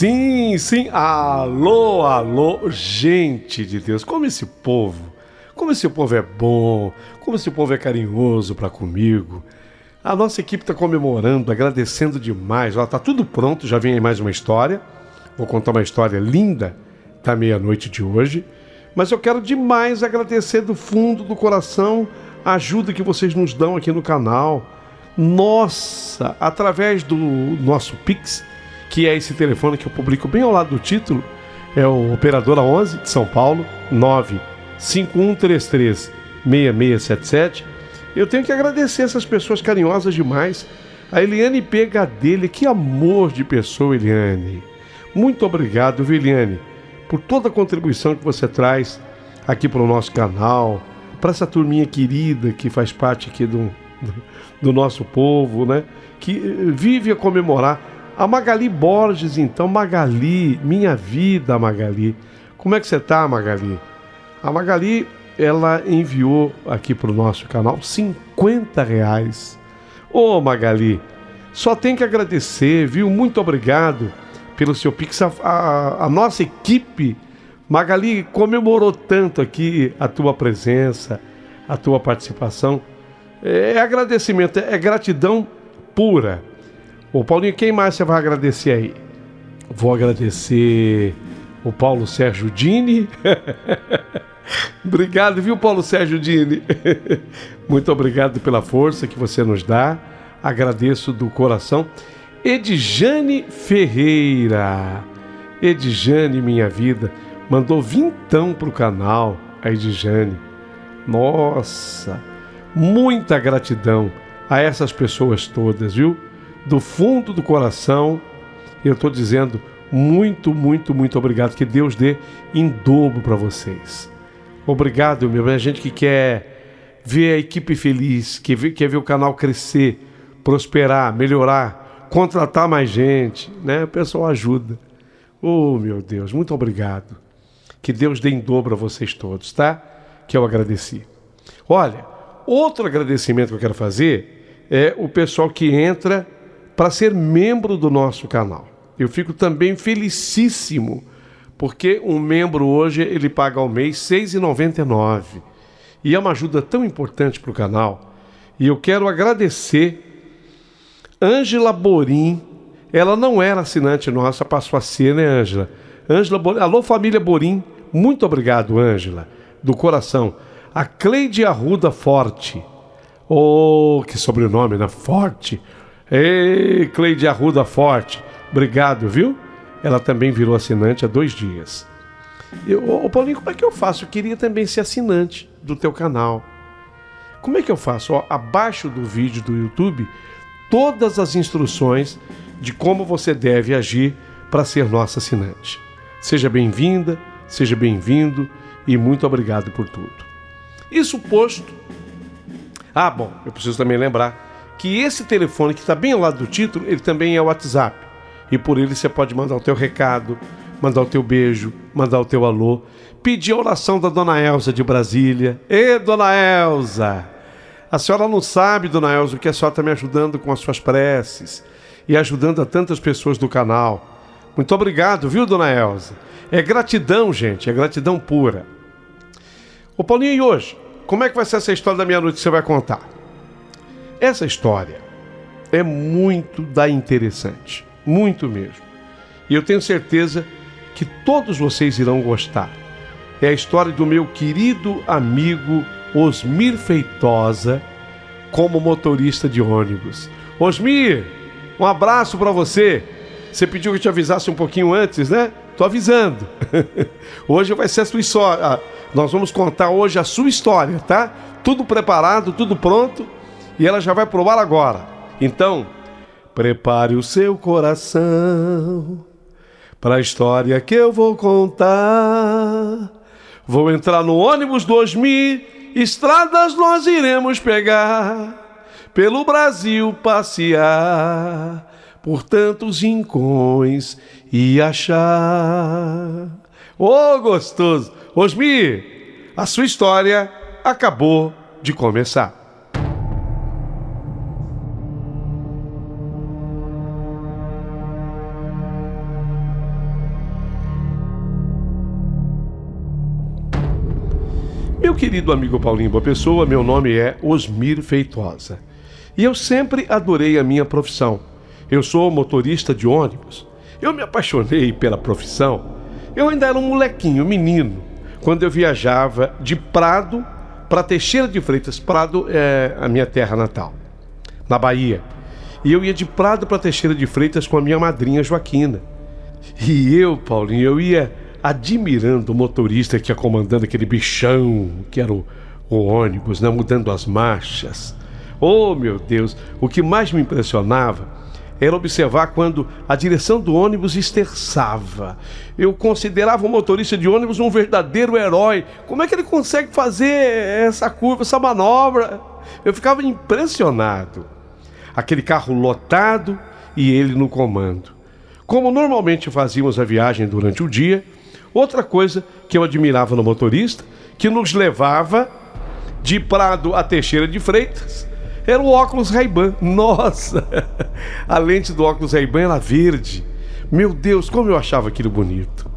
Sim, sim, alô, alô, gente de Deus, como esse povo é bom, como esse povo é carinhoso para comigo. A nossa equipe está comemorando, agradecendo demais. Ó, tá tudo pronto, já vem aí mais uma história. Vou contar uma história linda da meia-noite de hoje. Mas eu quero demais agradecer do fundo do coração a ajuda que vocês nos dão aqui no canal. Nossa, através do nosso Pix, que é esse telefone que eu publico bem ao lado do título, é o Operadora 11 de São Paulo, 951336677. Eu tenho que agradecer essas pessoas carinhosas demais. A Eliane P. Gadelha, que amor de pessoa, Eliane. Muito obrigado, viu, Eliane, por toda a contribuição que você traz aqui para o nosso canal, para essa turminha querida que faz parte aqui do nosso povo, né? Que vive a comemorar. A Magali Borges, então. Magali, minha vida, Magali. Como é que você tá, Magali? A Magali, ela enviou aqui para o nosso canal R$50. Ô, Magali, só tem que agradecer, viu? Muito obrigado pelo seu Pix. A nossa equipe, Magali, comemorou tanto aqui a tua presença, a tua participação. É agradecimento, é gratidão pura. Ô, Paulinho, quem mais você vai agradecer aí? Vou agradecer o Paulo Sérgio Dini. Obrigado, viu, Paulo Sérgio Dini? Muito obrigado pela força que você nos dá. Agradeço do coração. Edjane Ferreira. Edjane, minha vida, mandou vintão pro canal. A Edjane. Nossa, muita gratidão a essas pessoas todas, viu? Do fundo do coração, eu estou dizendo muito, muito, muito obrigado. Que Deus dê em dobro para vocês. Obrigado, meu. É gente que quer ver a equipe feliz, quer ver o canal crescer, prosperar, melhorar, contratar mais gente, né? O pessoal ajuda. Oh, meu Deus, muito obrigado. Que Deus dê em dobro a vocês todos, tá? Que eu agradeci. Olha, outro agradecimento que eu quero fazer é o pessoal que entra para ser membro do nosso canal. Eu fico também felicíssimo, porque um membro hoje ele paga ao mês R$6,99. E é uma ajuda tão importante para o canal. E eu quero agradecer Ângela Borim. Ela não era assinante nossa, passou a ser, né, Ângela? Ângela Borim. Alô, família Borim. Muito obrigado, Ângela, do coração. A Cleide Arruda Forte. Oh, que sobrenome, né? Forte. Ei, Cleide Arruda Forte. Obrigado, viu? Ela também virou assinante há 2 dias. Ô, Paulinho, como é que eu faço? Eu queria também ser assinante do teu canal. Como é que eu faço? Ó, abaixo do vídeo do YouTube, todas as instruções de como você deve agir para ser nosso assinante. Seja bem-vinda, seja bem-vindo e muito obrigado por tudo. Isso posto... bom, eu preciso também lembrar que esse telefone que está bem ao lado do título, ele também é o WhatsApp. E por ele você pode mandar o teu recado, mandar o teu beijo, mandar o teu alô, pedir a oração da Dona Elza de Brasília. Ê, Dona Elza! A senhora não sabe, Dona Elza, o que a senhora está me ajudando com as suas preces e ajudando a tantas pessoas do canal. Muito obrigado, viu, Dona Elza? É gratidão, gente, é gratidão pura. Ô, Paulinho, e hoje? Como é que vai ser essa história da meia-noite que você vai contar? Essa história é muito interessante, muito mesmo. E eu tenho certeza que todos vocês irão gostar. É a história do meu querido amigo Osmir Feitosa como motorista de ônibus. Osmir, um abraço para você. Você pediu que eu te avisasse um pouquinho antes, né? Tô avisando. Hoje vai ser a sua história. Nós vamos contar hoje a sua história, tá? Tudo preparado, tudo pronto. E ela já vai pro ar agora. Então, prepare o seu coração para a história que eu vou contar. Vou entrar no ônibus 2000, estradas nós iremos pegar, pelo Brasil passear, por tantos rincões e achar. Ô, gostoso! Osmir, a sua história acabou de começar. Meu querido amigo Paulinho Boa Pessoa, meu nome é Osmir Feitosa. E eu sempre adorei a minha profissão. Eu sou motorista de ônibus. Eu me apaixonei pela profissão. Eu ainda era um molequinho, menino, quando eu viajava de Prado para Teixeira de Freitas. Prado é a minha terra natal, na Bahia. E eu ia de Prado para Teixeira de Freitas com a minha madrinha Joaquina. E eu, Paulinho, eu ia admirando o motorista que ia comandando aquele bichão que era o ônibus, né, mudando as marchas. Oh, meu Deus, o que mais me impressionava era observar quando a direção do ônibus esterçava. Eu considerava o motorista de ônibus um verdadeiro herói. Como é que ele consegue fazer essa curva, essa manobra? Eu ficava impressionado. Aquele carro lotado e ele no comando. Como normalmente fazíamos a viagem durante o dia, outra coisa que eu admirava no motorista, que nos levava de Prado a Teixeira de Freitas, era o óculos Ray-Ban. Nossa, a lente do óculos Ray-Ban era verde. Meu Deus, como eu achava aquilo bonito.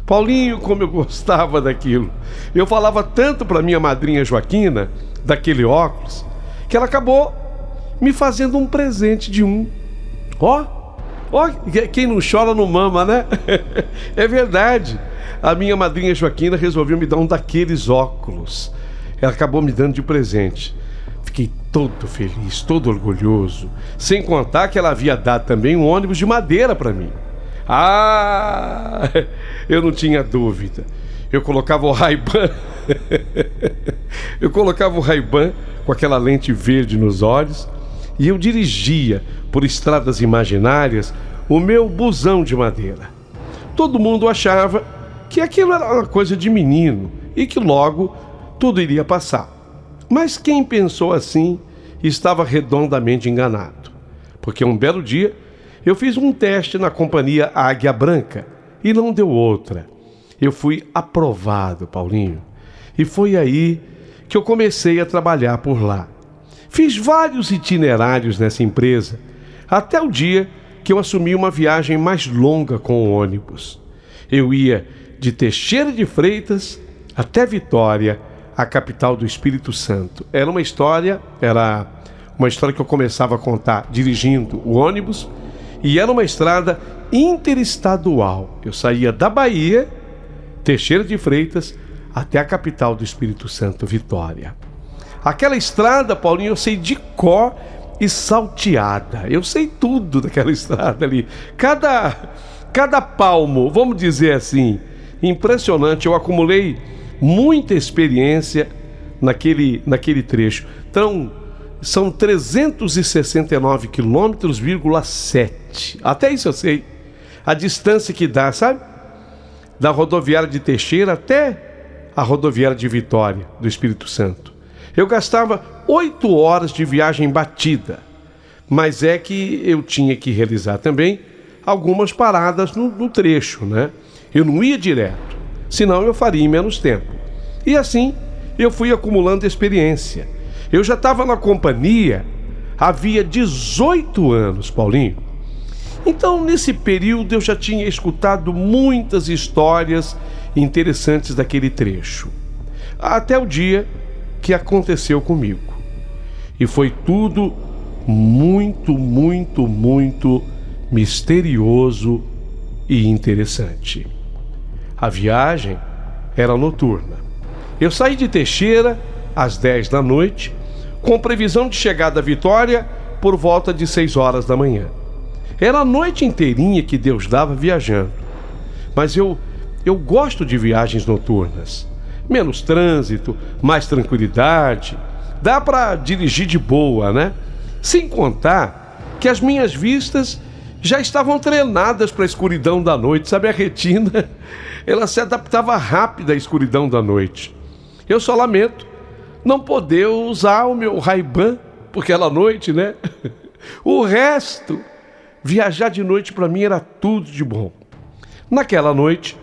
Paulinho, como eu gostava daquilo. Eu falava tanto para minha madrinha Joaquina daquele óculos, que ela acabou me fazendo um presente de um. Ó, quem não chora não mama, né? É verdade. A minha madrinha Joaquina resolveu me dar um daqueles óculos. Ela acabou me dando de presente. Fiquei todo feliz, todo orgulhoso. Sem contar que ela havia dado também um ônibus de madeira para mim. Ah, eu não tinha dúvida. Eu colocava o Ray-Ban com aquela lente verde nos olhos e eu dirigia por estradas imaginárias o meu busão de madeira. Todo mundo achava que aquilo era uma coisa de menino e que logo tudo iria passar. Mas quem pensou assim estava redondamente enganado, porque um belo dia eu fiz um teste na companhia Águia Branca e não deu outra. Eu fui aprovado, Paulinho, e foi aí que eu comecei a trabalhar por lá. Fiz vários itinerários nessa empresa, até o dia que eu assumi uma viagem mais longa com o ônibus. Eu ia de Teixeira de Freitas até Vitória, a capital do Espírito Santo. Era uma história que eu começava a contar dirigindo o ônibus, e era uma estrada interestadual. Eu saía da Bahia, Teixeira de Freitas, até a capital do Espírito Santo, Vitória. Aquela estrada, Paulinho, eu sei de cor e salteada. Eu sei tudo daquela estrada ali. Cada palmo, vamos dizer assim, impressionante. Eu acumulei muita experiência naquele trecho. Então, são 369 quilômetros,7. Até isso eu sei. A distância que dá, sabe? Da rodoviária de Teixeira até a rodoviária de Vitória, do Espírito Santo. Eu gastava 8 horas de viagem batida. Mas é que eu tinha que realizar também algumas paradas no trecho, né? Eu não ia direto, senão eu faria em menos tempo. E assim, eu fui acumulando experiência. Eu já estava na companhia havia 18 anos, Paulinho. Então, nesse período, eu já tinha escutado muitas histórias interessantes daquele trecho. Até o dia que aconteceu comigo. E foi tudo muito, muito, muito misterioso e interessante. A viagem era noturna. Eu saí de Teixeira às 10 da noite, com previsão de chegada à Vitória por volta de 6 horas da manhã. Era a noite inteirinha que Deus dava viajando. Mas eu gosto de viagens noturnas. Menos trânsito, mais tranquilidade. Dá para dirigir de boa, né? Sem contar que as minhas vistas já estavam treinadas para a escuridão da noite. Sabe, a retina, ela se adaptava rápido à escuridão da noite. Eu só lamento não poder usar o meu Ray-Ban por aquela noite, né? O resto, viajar de noite para mim era tudo de bom. Naquela noite,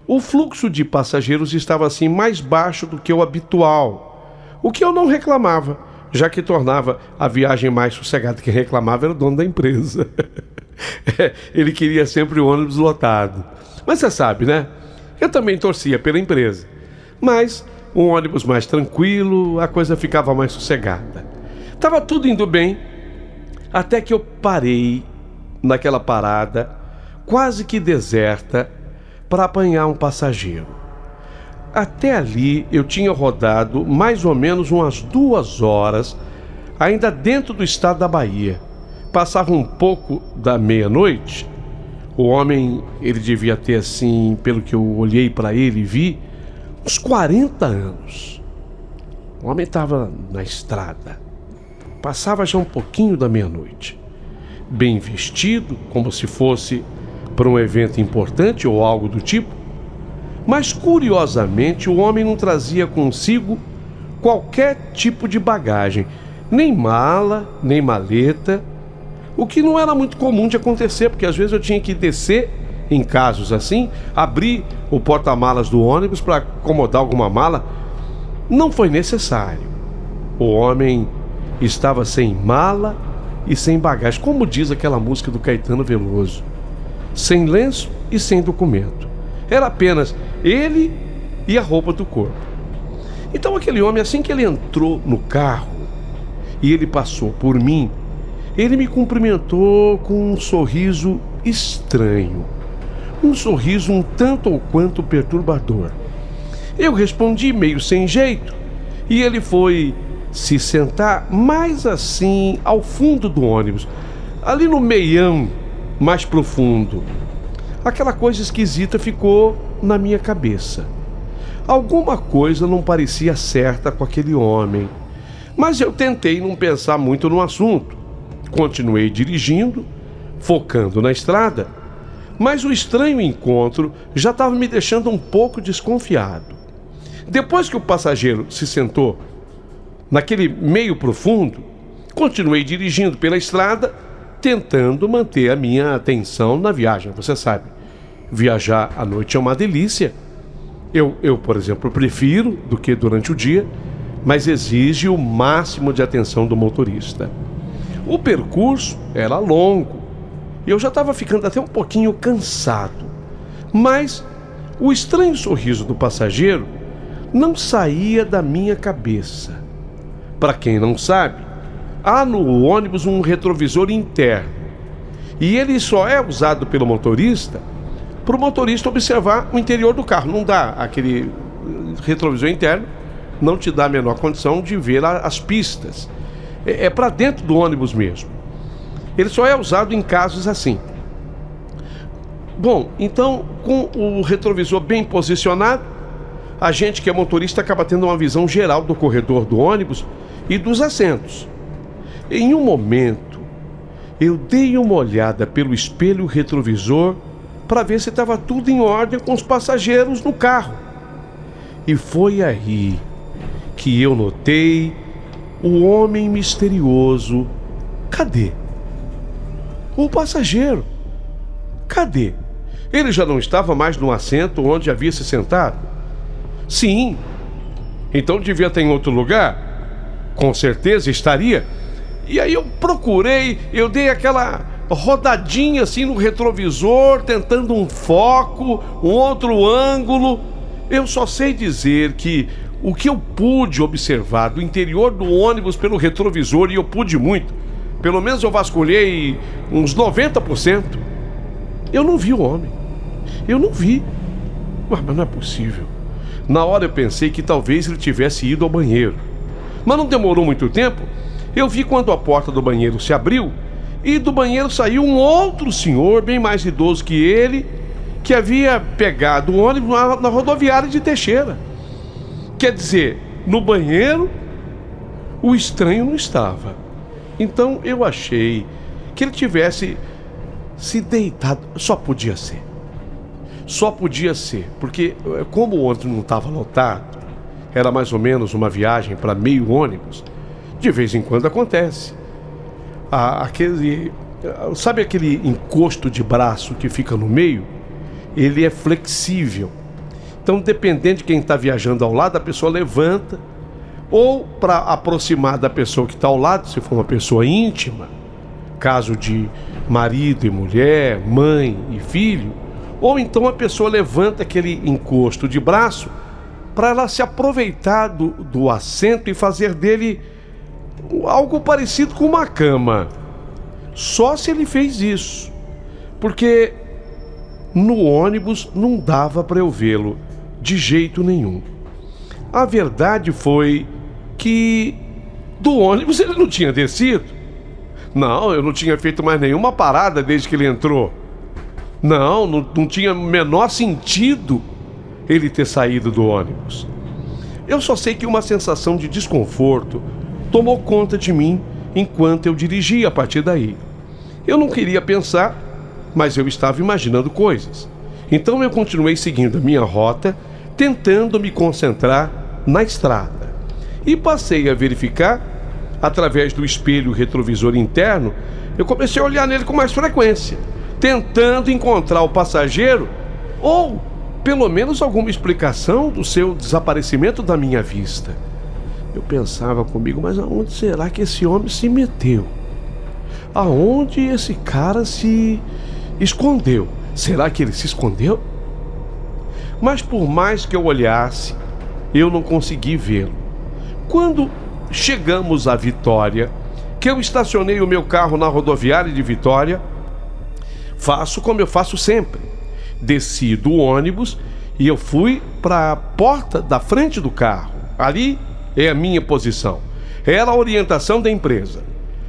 o fluxo de passageiros estava assim mais baixo do que o habitual, o que eu não reclamava, já que tornava a viagem mais sossegada. Quem reclamava era o dono da empresa. Ele queria sempre o ônibus lotado. Mas você sabe, né? Eu também torcia pela empresa. Mas, um ônibus mais tranquilo, a coisa ficava mais sossegada. Tava tudo indo bem, até que eu parei naquela parada, quase que deserta, para apanhar um passageiro. Até ali eu tinha rodado mais ou menos umas 2 horas, ainda dentro do estado da Bahia. Passava um pouco da meia-noite. O homem, ele devia ter assim, pelo que eu olhei para ele e vi, uns 40 anos. O homem estava na estrada. Passava já um pouquinho da meia-noite. Bem vestido, como se fosse para um evento importante ou algo do tipo. Mas, curiosamente, o homem não trazia consigo qualquer tipo de bagagem. Nem mala, nem maleta. O que não era muito comum de acontecer, porque às vezes eu tinha que descer, em casos assim, abrir o porta-malas do ônibus para acomodar alguma mala. Não foi necessário. O homem estava sem mala e sem bagagem, como diz aquela música do Caetano Veloso. Sem lenço e sem documento. Era apenas ele e a roupa do corpo. Então aquele homem, assim que ele entrou no carro e ele passou por mim, ele me cumprimentou com um sorriso estranho. Um sorriso um tanto ou quanto perturbador. Eu respondi meio sem jeito e ele foi se sentar mais assim ao fundo do ônibus, ali no meião mais profundo. Aquela coisa esquisita ficou na minha cabeça. Alguma coisa não parecia certa com aquele homem, mas eu tentei não pensar muito no assunto. Continuei dirigindo, focando na estrada, mas o estranho encontro já estava me deixando um pouco desconfiado. Depois que o passageiro se sentou naquele meio profundo, continuei dirigindo pela estrada, tentando manter a minha atenção na viagem. Você sabe, viajar à noite é uma delícia. Eu, por exemplo, prefiro do que durante o dia, mas exige o máximo de atenção do motorista. O percurso era longo e eu já estava ficando até um pouquinho cansado. Mas o estranho sorriso do passageiro não saía da minha cabeça. Para quem não sabe, há no ônibus um retrovisor interno e ele só é usado pelo motorista para o motorista observar o interior do carro. Não dá aquele retrovisor interno, não te dá a menor condição de ver as pistas. É para dentro do ônibus mesmo. Ele só é usado em casos assim. Bom, então, com o retrovisor bem posicionado, a gente que é motorista acaba tendo uma visão geral do corredor do ônibus e dos assentos. Em um momento, eu dei uma olhada pelo espelho retrovisor para ver se estava tudo em ordem com os passageiros no carro. E foi aí que eu notei o homem misterioso. Cadê? O passageiro. Cadê? Ele já não estava mais no assento onde havia se sentado? Sim. Então devia estar em outro lugar? Com certeza estaria. E aí eu procurei, eu dei aquela rodadinha assim no retrovisor, tentando um foco, um outro ângulo. Eu só sei dizer que o que eu pude observar do interior do ônibus pelo retrovisor, e eu pude muito, pelo menos eu vasculhei uns 90%, eu não vi o homem. Eu não vi. Mas não é possível. Na hora eu pensei que talvez ele tivesse ido ao banheiro. Mas não demorou muito tempo. Eu vi quando a porta do banheiro se abriu e do banheiro saiu um outro senhor, bem mais idoso que ele, que havia pegado o ônibus na rodoviária de Teixeira. Quer dizer, no banheiro, o estranho não estava. Então eu achei que ele tivesse se deitado. Só podia ser. Só podia ser, porque como o ônibus não estava lotado, era mais ou menos uma viagem para meio ônibus, de vez em quando acontece. Sabe aquele encosto de braço que fica no meio? Ele é flexível. Então, dependendo de quem está viajando ao lado, a pessoa levanta, ou para aproximar da pessoa que está ao lado, se for uma pessoa íntima, caso de marido e mulher, mãe e filho, ou então a pessoa levanta aquele encosto de braço para ela se aproveitar do assento e fazer dele algo parecido com uma cama. Só se ele fez isso, porque no ônibus não dava para eu vê-lo de jeito nenhum. A verdade foi que do ônibus ele não tinha descido. Não, eu não tinha feito mais nenhuma parada desde que ele entrou. Não tinha o menor sentido ele ter saído do ônibus. Eu só sei que uma sensação de desconforto tomou conta de mim enquanto eu dirigia a partir daí. Eu não queria pensar, mas eu estava imaginando coisas. Então eu continuei seguindo a minha rota, tentando me concentrar na estrada. E passei a verificar, através do espelho retrovisor interno, eu comecei a olhar nele com mais frequência, tentando encontrar o passageiro ou, pelo menos, alguma explicação do seu desaparecimento da minha vista. Eu pensava comigo, mas aonde será que esse homem se meteu? Aonde esse cara se escondeu? Será que ele se escondeu? Mas por mais que eu olhasse, eu não consegui vê-lo. Quando chegamos a Vitória, que eu estacionei o meu carro na rodoviária de Vitória, faço como eu faço sempre. Desci do ônibus e eu fui para a porta da frente do carro. Ali é a minha posição. Era a orientação da empresa.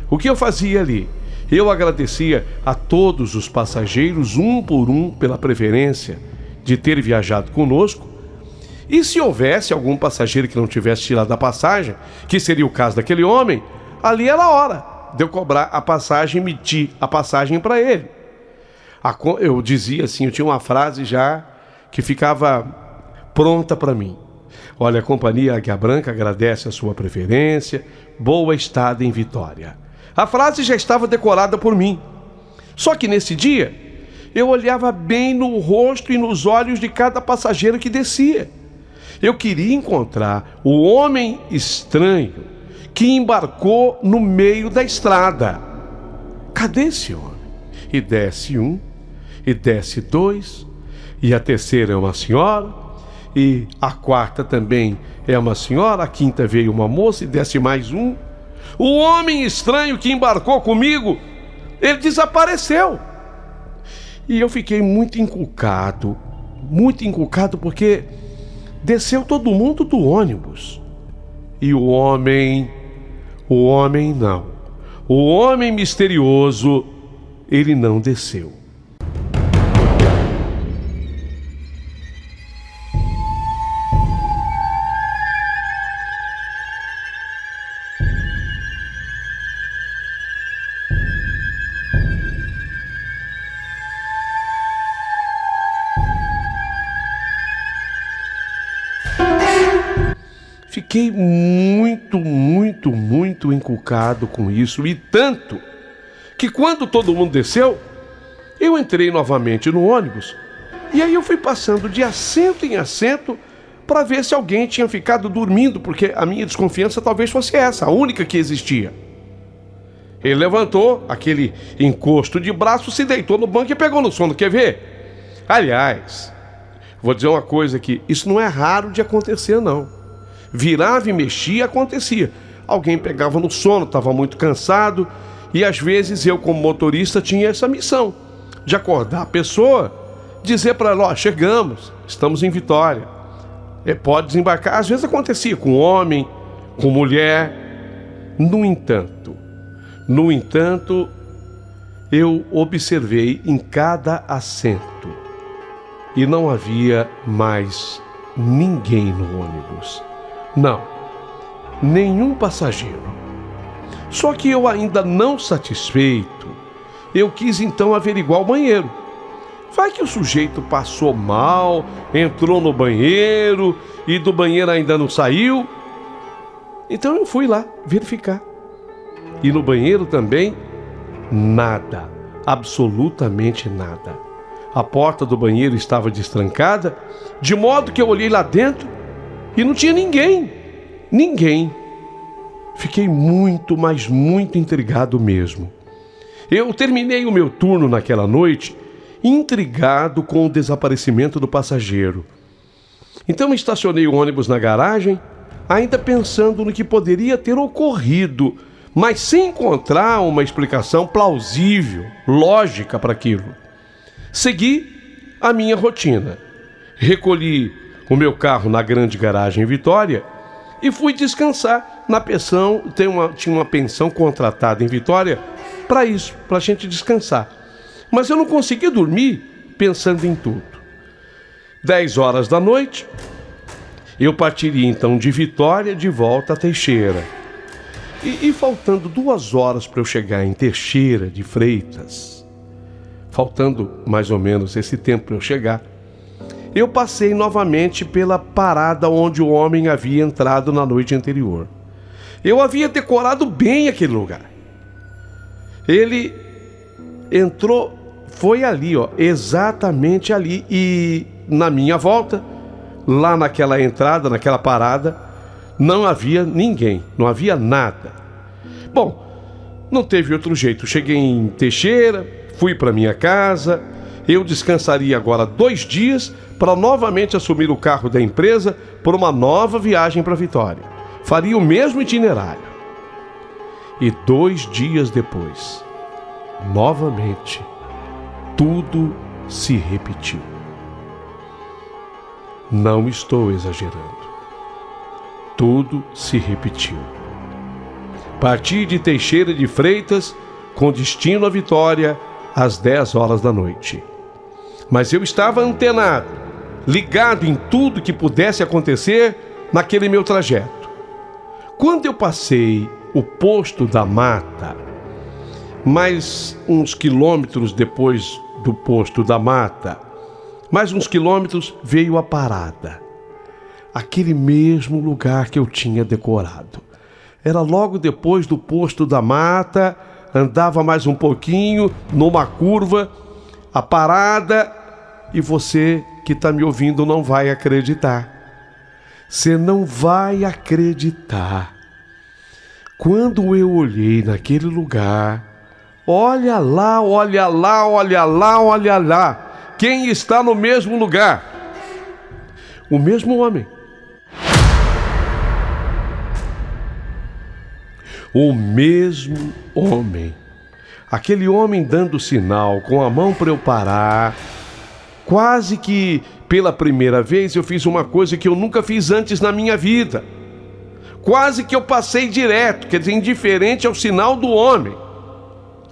O que eu fazia ali? Eu agradecia a todos os passageiros, um por um, pela preferência de ter viajado conosco. E se houvesse algum passageiro que não tivesse tirado a passagem, que seria o caso daquele homem, ali era a hora de eu cobrar a passagem, emitir a passagem para ele. Eu dizia assim, eu tinha uma frase já que ficava pronta para mim. Olha, a Companhia Águia Branca agradece a sua preferência, boa estada em Vitória. A frase já estava decorada por mim. Só que nesse dia, eu olhava bem no rosto e nos olhos de cada passageiro que descia. Eu queria encontrar o homem estranho que embarcou no meio da estrada. Cadê esse homem? E desce um, e desce dois, e a terceira é uma senhora, e a quarta também é uma senhora, a quinta veio uma moça e desce mais um. O homem estranho que embarcou comigo, ele desapareceu. E eu fiquei muito encucado porque desceu todo mundo do ônibus. E o homem não. O homem misterioso, ele não desceu. Fiquei muito encucado com isso, e tanto que quando todo mundo desceu, eu entrei novamente no ônibus e aí eu fui passando de assento em assento para ver se alguém tinha ficado dormindo, porque a minha desconfiança talvez fosse essa, a única que existia. Ele levantou aquele encosto de braço, se deitou no banco e pegou no sono, quer ver? Aliás, vou dizer uma coisa aqui, isso não é raro de acontecer não. Virava e mexia, acontecia. Alguém pegava no sono, estava muito cansado, e às vezes eu, como motorista, tinha essa missão de acordar a pessoa, dizer para ela, chegamos, estamos em Vitória. Pode desembarcar. Às vezes acontecia com homem, com mulher. No entanto, eu observei em cada assento e não havia mais ninguém no ônibus. Não, nenhum passageiro. Só que eu ainda não satisfeito, eu quis então averiguar o banheiro. Vai que o sujeito passou mal, entrou no banheiro e do banheiro ainda não saiu. Então eu fui lá verificar. E no banheiro também, nada, absolutamente nada. A porta do banheiro estava destrancada, de modo que eu olhei lá dentro e não tinha ninguém. Fiquei muito, mas muito intrigado mesmo. Eu terminei o meu turno naquela noite intrigado com o desaparecimento do passageiro. Então estacionei o ônibus na garagem, ainda pensando no que poderia ter ocorrido, mas sem encontrar uma explicação plausível, lógica para aquilo. Segui a minha rotina. Recolhi o meu carro na grande garagem em Vitória e fui descansar na pensão. Tinha uma pensão contratada em Vitória para isso, para a gente descansar. Mas eu não conseguia dormir pensando em tudo. 10 horas da noite, eu partiria então de Vitória de volta a Teixeira. E faltando 2 horas para eu chegar em Teixeira de Freitas, faltando mais ou menos esse tempo para eu chegar, eu passei novamente pela parada onde o homem havia entrado na noite anterior. Eu havia decorado bem aquele lugar. Ele entrou, foi ali, exatamente ali. E na minha volta, lá naquela entrada, naquela parada, não havia ninguém, não havia nada. Bom, não teve outro jeito. Cheguei em Teixeira, fui para minha casa. Eu descansaria agora 2 dias para novamente assumir o carro da empresa por uma nova viagem para Vitória. Faria o mesmo itinerário. E 2 dias depois, novamente, tudo se repetiu. Não estou exagerando. Tudo se repetiu. Parti de Teixeira de Freitas com destino a Vitória às 10 horas da noite. Mas eu estava antenado, ligado em tudo que pudesse acontecer naquele meu trajeto. Quando eu passei o posto da Mata, mais uns quilômetros depois do posto da Mata, mais uns quilômetros, veio a parada. Aquele mesmo lugar que eu tinha decorado. Era logo depois do posto da Mata, andava mais um pouquinho, numa curva, a parada, e você que está me ouvindo não vai acreditar. Você não vai acreditar. Quando eu olhei naquele lugar, olha lá, olha lá, olha lá, olha lá. Quem está no mesmo lugar? O mesmo homem. O mesmo homem. Aquele homem dando sinal com a mão para eu parar. Quase que pela primeira vez eu fiz uma coisa que eu nunca fiz antes na minha vida. Quase que eu passei direto, quer dizer, indiferente ao sinal do homem.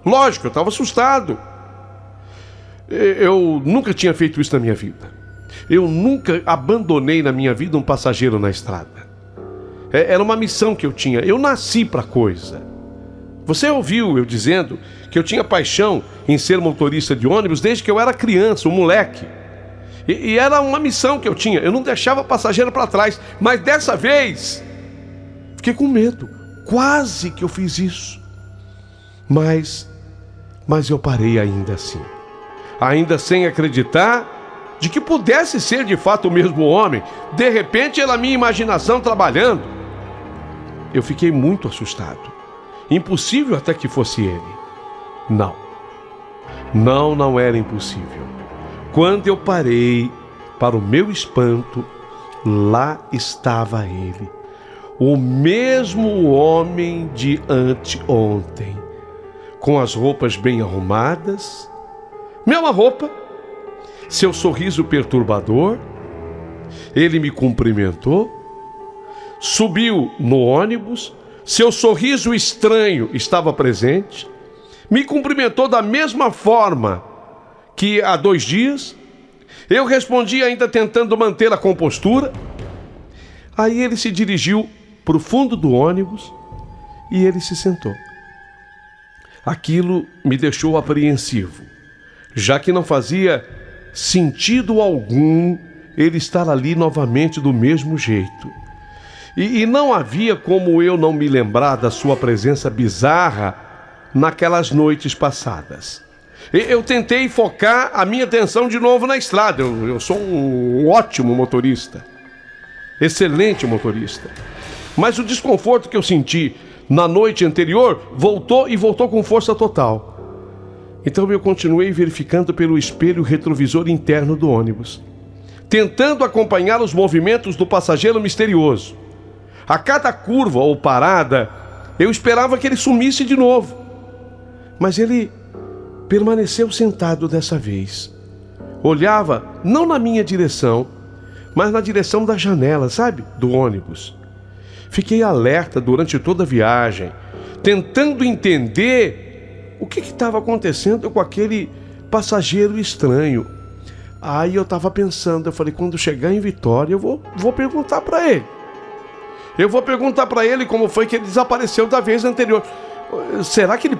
Lógico, eu estava assustado. Eu nunca tinha feito isso na minha vida. Eu nunca abandonei na minha vida um passageiro na estrada. Era uma missão que eu tinha. Eu nasci para a coisa. Você ouviu eu dizendo que eu tinha paixão em ser motorista de ônibus desde que eu era criança, um moleque. E era uma missão que eu tinha. Eu não deixava passageiro para trás. Mas dessa vez, fiquei com medo. Quase que eu fiz isso. Mas eu parei ainda assim. Ainda sem acreditar de que pudesse ser de fato o mesmo homem. De repente era a minha imaginação trabalhando. Eu fiquei muito assustado. Impossível até que fosse ele. Não era impossível. Quando eu parei, para o meu espanto, lá estava ele. O mesmo homem de anteontem. Com as roupas bem arrumadas, mesma roupa, seu sorriso perturbador. Ele me cumprimentou, subiu no ônibus, seu sorriso estranho estava presente, me cumprimentou da mesma forma que há 2 dias. Eu respondi ainda tentando manter a compostura. Aí ele se dirigiu para o fundo do ônibus e ele se sentou. Aquilo me deixou apreensivo, já que não fazia sentido algum ele estar ali novamente do mesmo jeito. E não havia como eu não me lembrar da sua presença bizarra naquelas noites passadas. Eu tentei focar a minha atenção de novo na estrada. Eu sou um ótimo motorista, excelente motorista. Mas o desconforto que eu senti na noite anterior voltou com força total. Então eu continuei verificando pelo espelho retrovisor interno do ônibus. tentando acompanhar os movimentos do passageiro misterioso. A cada curva ou parada, eu esperava que ele sumisse de novo. Mas ele permaneceu sentado dessa vez. Olhava não na minha direção, mas na direção da janela, sabe? Do ônibus. Fiquei alerta durante toda a viagem, tentando entender o que estava acontecendo com aquele passageiro estranho. Aí eu estava pensando, eu falei, quando chegar em Vitória, eu vou perguntar para ele. Eu vou perguntar para ele como foi que ele desapareceu da vez anterior. Será que ele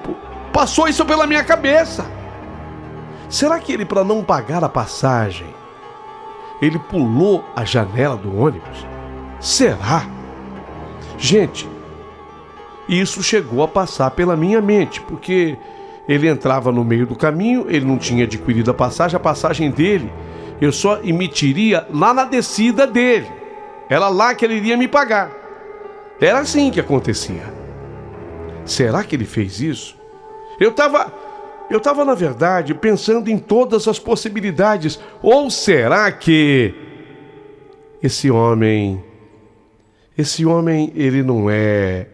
passou isso pela minha cabeça? Será que ele, para não pagar a passagem, ele pulou a janela do ônibus? Será? Gente, isso chegou a passar pela minha mente, porque ele entrava no meio do caminho, ele não tinha adquirido a passagem dele, eu só emitiria lá na descida dele. Era lá que ele iria me pagar. Era assim que acontecia. Será que ele fez isso? Eu estava, na verdade, pensando em todas as possibilidades. Ou será que esse homem, ele não é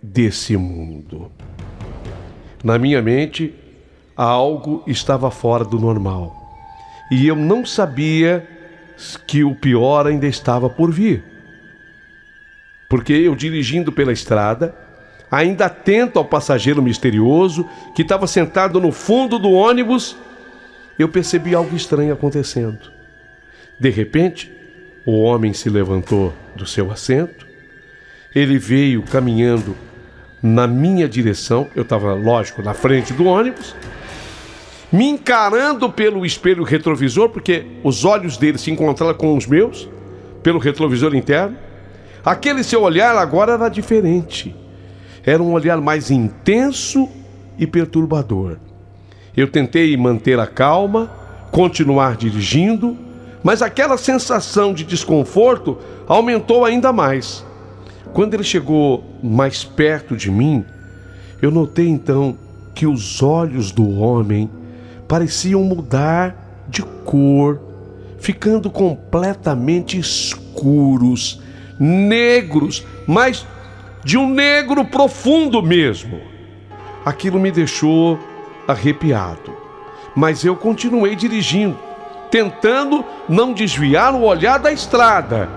desse mundo? Na minha mente, algo estava fora do normal. E eu não sabia que o pior ainda estava por vir. Porque eu, dirigindo pela estrada, ainda atento ao passageiro misterioso que estava sentado no fundo do ônibus, eu percebi algo estranho acontecendo. De repente, o homem se levantou do seu assento, ele veio caminhando na minha direção, eu estava, lógico, na frente do ônibus, me encarando pelo espelho retrovisor, porque os olhos dele se encontraram com os meus, pelo retrovisor interno. Aquele seu olhar agora era diferente. Era um olhar mais intenso e perturbador. Eu tentei manter a calma, continuar dirigindo, mas aquela sensação de desconforto aumentou ainda mais. Quando ele chegou mais perto de mim, eu notei então que os olhos do homem pareciam mudar de cor, ficando completamente escuros, negros, mas de um negro profundo mesmo. Aquilo me deixou arrepiado, mas eu continuei dirigindo, tentando não desviar o olhar da estrada.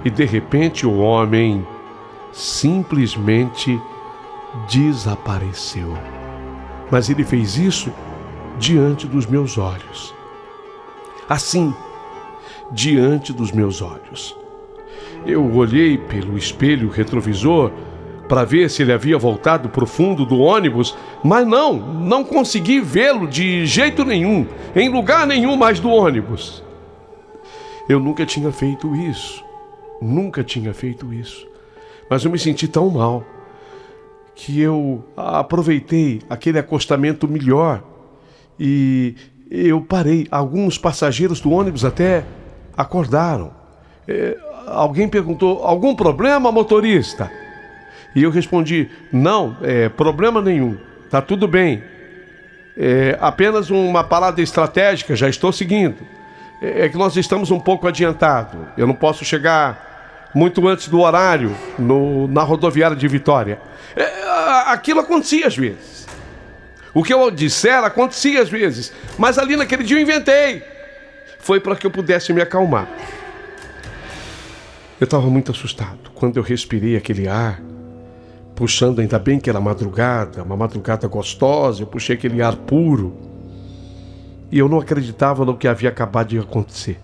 E de repente o homem simplesmente desapareceu. Mas ele fez isso diante dos meus olhos. Assim, diante dos meus olhos. Eu olhei pelo espelho retrovisor para ver se ele havia voltado para o fundo do ônibus, mas não consegui vê-lo de jeito nenhum, em lugar nenhum mais do ônibus. Eu nunca tinha feito isso, mas eu me senti tão mal que eu aproveitei aquele acostamento melhor e eu parei. Alguns passageiros do ônibus até acordaram. Alguém perguntou, algum problema, motorista? E eu respondi, não, problema nenhum, tá tudo bem. Apenas uma parada estratégica, já estou seguindo. É que nós estamos um pouco adiantado. Eu não posso chegar muito antes do horário na rodoviária de Vitória. Aquilo acontecia às vezes. O que eu disser acontecia às vezes. Mas ali naquele dia eu inventei. Foi para que eu pudesse me acalmar. Eu estava muito assustado quando eu respirei aquele ar, puxando, ainda bem que era madrugada, uma madrugada gostosa, eu puxei aquele ar puro. E eu não acreditava no que havia acabado de acontecer.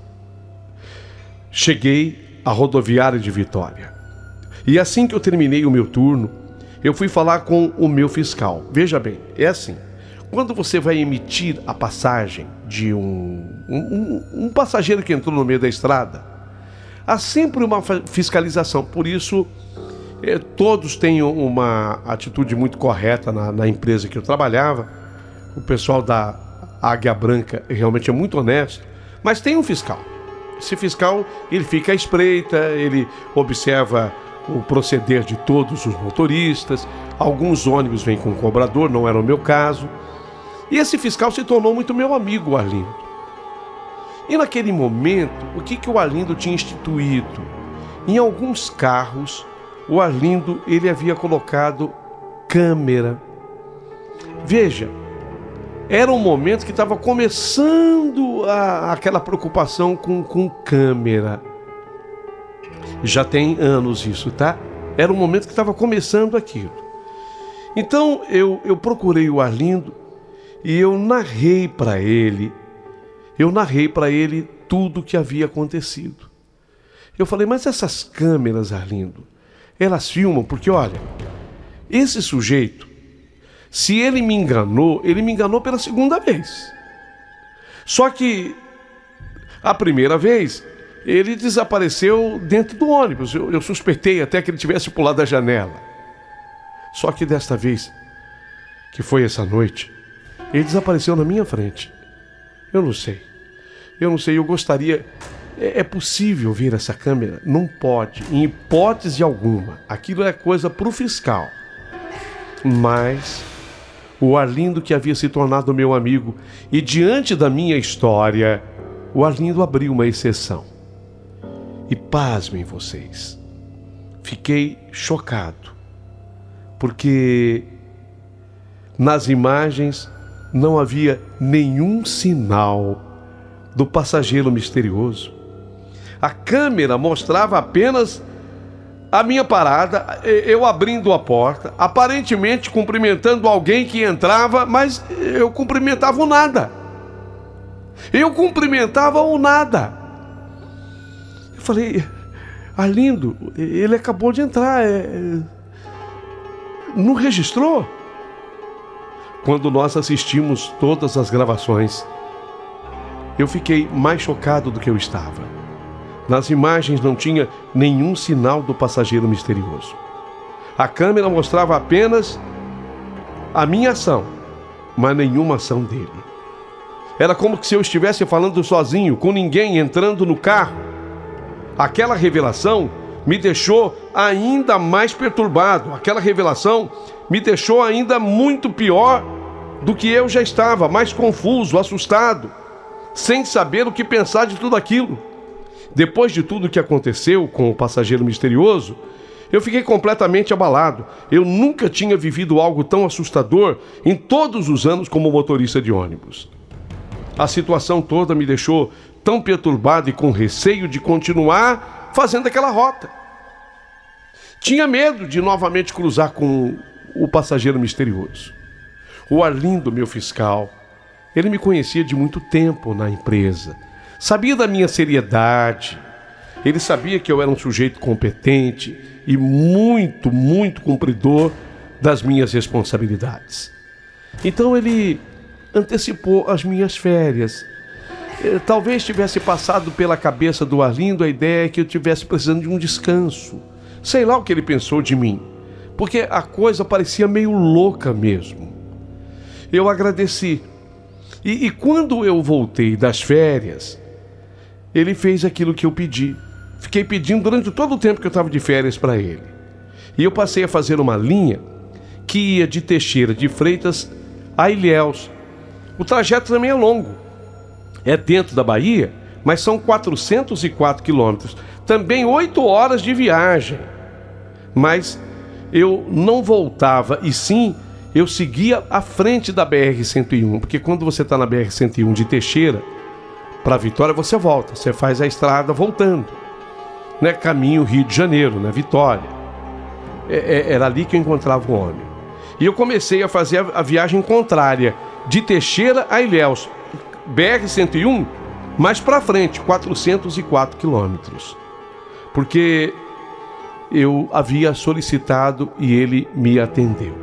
Cheguei à rodoviária de Vitória. E assim que eu terminei o meu turno, eu fui falar com o meu fiscal. Veja bem, é assim. Quando você vai emitir a passagem de um passageiro que entrou no meio da estrada, há sempre uma fiscalização. Por isso, todos têm uma atitude muito correta na empresa que eu trabalhava. O pessoal da Águia Branca realmente é muito honesto, mas tem um fiscal. Esse fiscal, ele fica à espreita, ele observa o proceder de todos os motoristas. Alguns ônibus vêm com cobrador, não era o meu caso. E esse fiscal se tornou muito meu amigo, Arlindo. E naquele momento, o que o Arlindo tinha instituído? Em alguns carros, o Arlindo ele havia colocado câmera. Veja, era um momento que estava começando aquela preocupação com câmera. Já tem anos isso, tá? Era um momento que estava começando aquilo. Então eu procurei o Arlindo e eu narrei para ele tudo o que havia acontecido. Eu falei, mas essas câmeras, Arlindo, elas filmam porque, olha, esse sujeito, se ele me enganou pela segunda vez. Só que a primeira vez, ele desapareceu dentro do ônibus. Eu suspeitei até que ele tivesse pulado da janela. Só que desta vez, que foi essa noite, ele desapareceu na minha frente. Eu não sei, eu gostaria... É possível ver essa câmera? Não pode, em hipótese alguma. Aquilo é coisa para o fiscal. Mas o Arlindo, que havia se tornado meu amigo, e diante da minha história, o Arlindo abriu uma exceção. E pasmem vocês, fiquei chocado, porque nas imagens não havia nenhum sinal do passageiro misterioso. A câmera mostrava apenas a minha parada, eu abrindo a porta, aparentemente cumprimentando alguém que entrava, mas eu cumprimentava o nada. Eu falei, Arlindo, ele acabou de entrar, não registrou? Quando nós assistimos todas as gravações, eu fiquei mais chocado do que eu estava. Nas imagens não tinha nenhum sinal do passageiro misterioso. A câmera mostrava apenas a minha ação, mas nenhuma ação dele. Era como se eu estivesse falando sozinho, com ninguém entrando no carro. Aquela revelação me deixou ainda mais perturbado. Aquela revelação me deixou ainda muito pior do que eu já estava, mais confuso, assustado, sem saber o que pensar de tudo aquilo. Depois de tudo o que aconteceu com o passageiro misterioso, eu fiquei completamente abalado. Eu nunca tinha vivido algo tão assustador em todos os anos como motorista de ônibus. A situação toda me deixou tão perturbado e com receio de continuar fazendo aquela rota. Tinha medo de novamente cruzar com o passageiro misterioso. O Arlindo, meu fiscal, ele me conhecia de muito tempo na empresa. Sabia da minha seriedade. Ele sabia que eu era um sujeito competente e muito, muito cumpridor das minhas responsabilidades. Então ele antecipou as minhas férias. Talvez tivesse passado pela cabeça do Arlindo a ideia que eu tivesse precisando de um descanso. Sei lá o que ele pensou de mim, porque a coisa parecia meio louca mesmo. Eu agradeci. E quando eu voltei das férias, ele fez aquilo que eu pedi. Fiquei pedindo durante todo o tempo que eu estava de férias para ele. E eu passei a fazer uma linha que ia de Teixeira de Freitas a Ilhéus. O trajeto também é longo. É dentro da Bahia, mas são 404 quilômetros. Também 8 horas de viagem. Mas eu não voltava, e sim, eu seguia à frente da BR-101. Porque quando você está na BR-101 de Teixeira para Vitória, você volta. Você faz a estrada voltando. Né? Caminho Rio de Janeiro, né? Vitória. Era ali que eu encontrava o homem. E eu comecei a fazer a viagem contrária, de Teixeira a Ilhéus. BR-101, mais para frente, 404 quilômetros. Porque eu havia solicitado e ele me atendeu.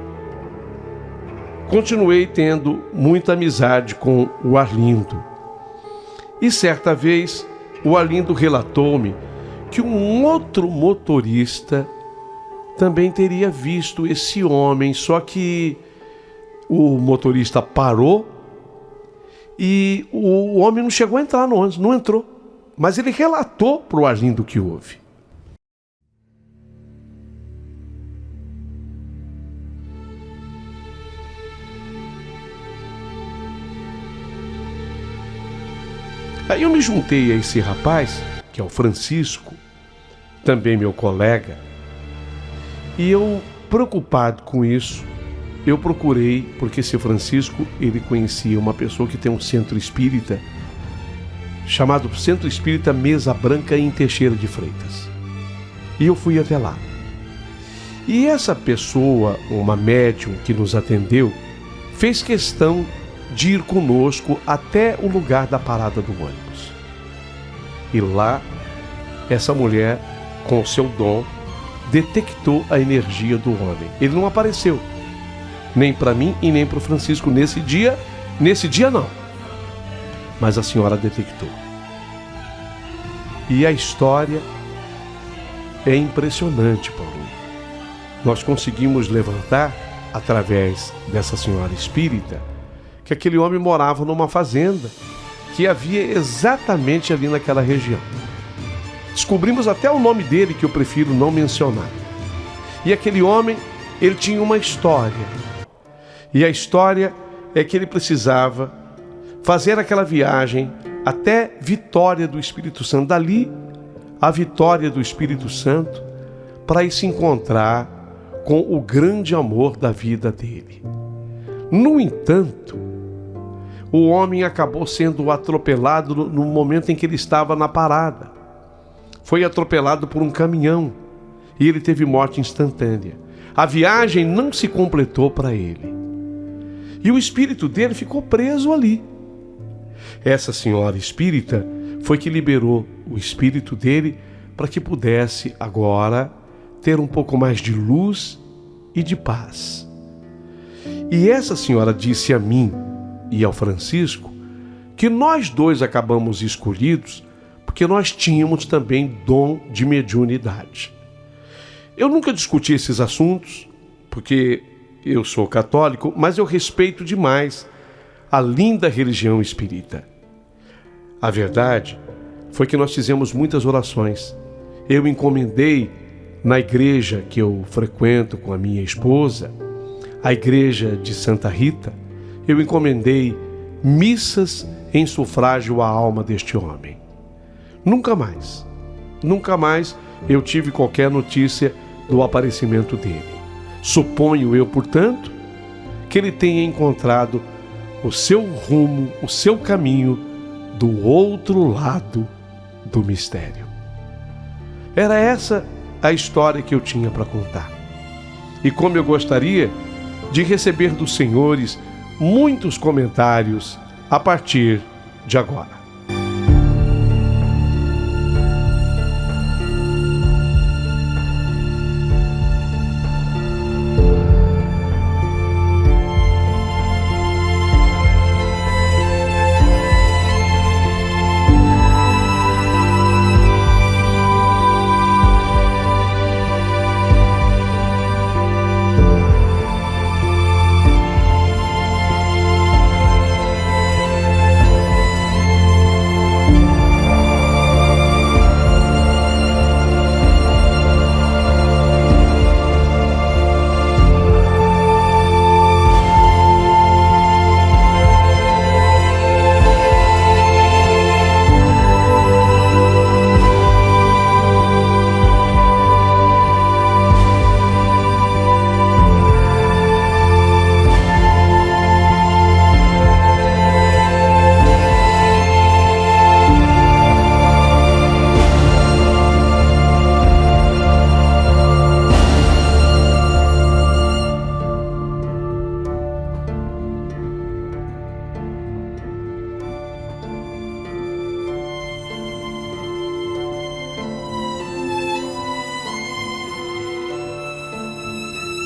Continuei tendo muita amizade com o Arlindo. E certa vez, o Arlindo relatou-me que um outro motorista também teria visto esse homem, só que o motorista parou e o homem não chegou a entrar no ônibus, não entrou. Mas ele relatou para o Arlindo o que houve. Aí eu me juntei a esse rapaz, que é o Francisco, também meu colega, e eu, preocupado com isso, eu procurei, porque esse Francisco, ele conhecia uma pessoa que tem um centro espírita, chamado Centro Espírita Mesa Branca em Teixeira de Freitas. E eu fui até lá. E essa pessoa, uma médium que nos atendeu, fez questão de ir conosco até o lugar da parada do ônibus. E lá, essa mulher, com o seu dom, detectou a energia do homem. Ele não apareceu, nem para mim e nem para o Francisco nesse dia. Nesse dia não. Mas a senhora detectou. E a história é impressionante, Paulo. Nós conseguimos levantar, através dessa senhora espírita, que aquele homem morava numa fazenda que havia exatamente ali naquela região. Descobrimos até o nome dele, que eu prefiro não mencionar. E aquele homem, ele tinha uma história. E a história é que ele precisava fazer aquela viagem até Vitória do Espírito Santo, dali a Vitória do Espírito Santo, para ir se encontrar com o grande amor da vida dele. No entanto, o homem acabou sendo atropelado no momento em que ele estava na parada. Foi atropelado por um caminhão e ele teve morte instantânea. A viagem não se completou para ele. E o espírito dele ficou preso ali. Essa senhora espírita foi que liberou o espírito dele para que pudesse agora ter um pouco mais de luz e de paz. E essa senhora disse a mim e ao Francisco que nós dois acabamos escolhidos porque nós tínhamos também dom de mediunidade. Eu nunca discuti esses assuntos, porque eu sou católico, mas eu respeito demais a linda religião espírita. A verdade foi que nós fizemos muitas orações. Eu encomendei na igreja que eu frequento com a minha esposa, a igreja de Santa Rita, eu encomendei missas em sufrágio à alma deste homem. Nunca mais eu tive qualquer notícia do aparecimento dele. Suponho eu, portanto, que ele tenha encontrado o seu rumo, o seu caminho do outro lado do mistério. Era essa a história que eu tinha para contar. E como eu gostaria de receber dos senhores muitos comentários a partir de agora.